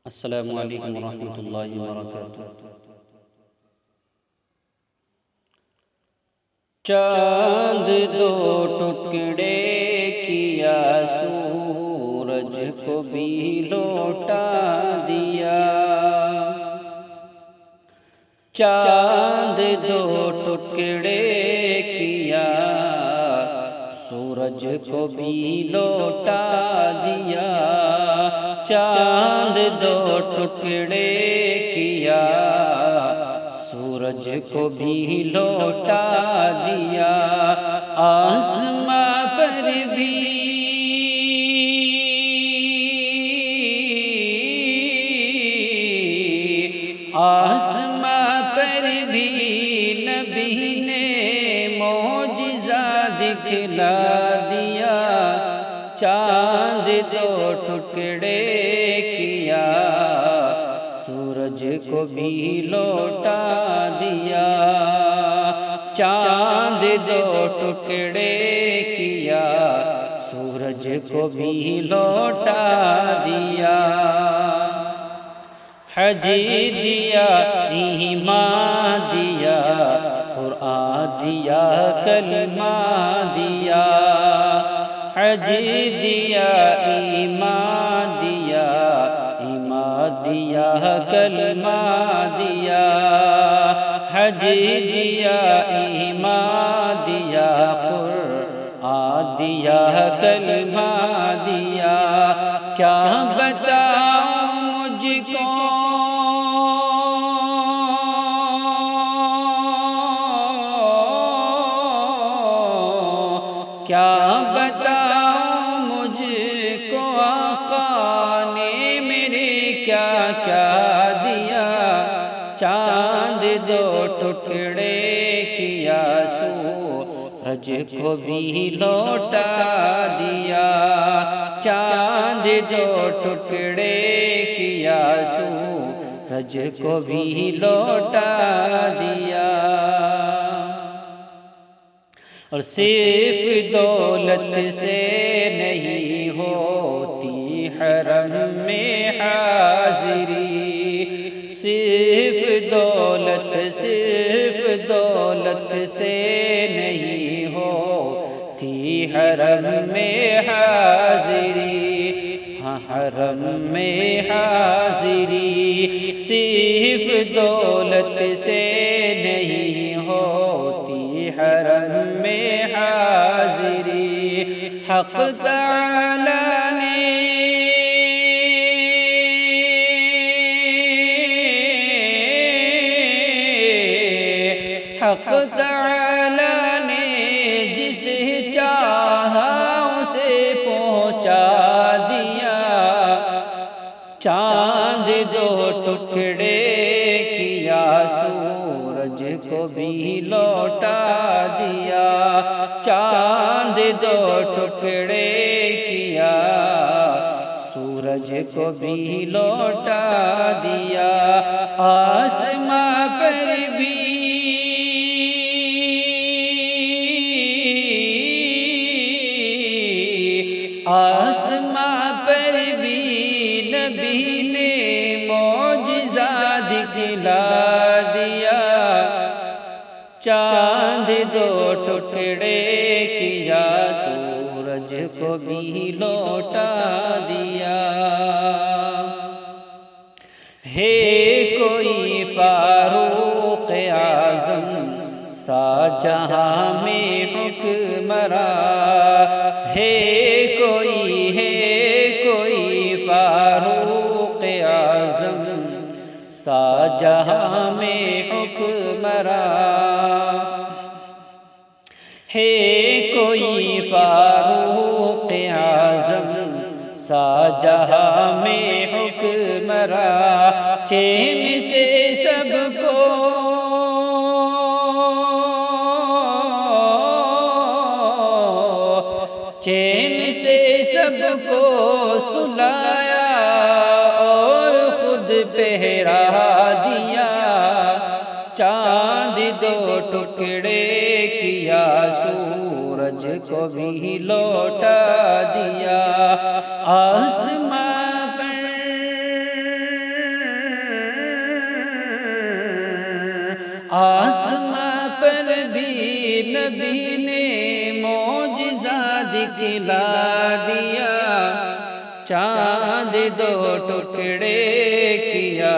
السلام علیکم ورحمۃ اللہ وبرکاتہ۔ چاند دو ٹکڑے کیا، سورج کو بھی لوٹا دیا۔ چاند دو ٹکڑے کیا، سورج کو بھی لوٹا دیا۔ چاند دو ٹکڑے کیا، سورج کو بھی لوٹا دیا۔ آسماں پر بھی نبی نے معجزہ دکھلا دیا۔ چاند دو ٹکڑے کیا، سورج کو بھی لوٹا دیا۔ چاند دو ٹکڑے کیا، سورج کو بھی لوٹا دیا۔ حج دیا، ایمان دیا، قرآن دیا، کلمہ دیا۔ حج دیا، ایمان دیا، کلمہ دیا۔ حج دیا، ایمان دیا، قرآن دیا، کلمہ دیا۔ کیا بتاؤں مجھ کو کیا بتاؤں مجھ کو آقا نے میرے کیا کیا دیا۔ چاند دو ٹکڑے کیا، سورج کو بھی لوٹا دیا۔ چاند دو ٹکڑے کیا، سورج کو بھی لوٹا دیا۔ اور صرف دولت سے نہیں ہوتی حرم میں حاضری، صرف دولت سے نہیں ہوتی حرم میں حاضری۔ ہاں حرم میں حاضری، صرف دولت سے نہیں ہوتی حرم میں حاضری۔ حق تعالیٰ نے جسے چاہا اسے پہنچا دیا۔ چاند دو ٹکڑے کیا، سورج کو بھی لوٹا دیا۔ چاند دو ٹکڑے کیا، سورج کو بھی لوٹا دیا۔ آسماں پر بھی نبی نے معجزہ دکھلا دیا۔ چاند دو ٹکڑے کیا، سورج کو بھی لوٹا دیا۔ ہے کوئی فاروق اعظم سا جہاں میں حکمراں، ہے کوئی فاروق اعظم سا جہاں میں حکمراں، ہے کوئی فاروق اعظم سا جہاں میں حکمراں۔ چین سے سب کو سلایا اور خود پہرا دیا۔ چاند دو ٹکڑے کیا، سورج کو بھی لوٹا دیا۔ آسماں پر آسماں پر بھی نبی نے معجزہ دکھلا دیا، چاند دو ٹکڑے کیا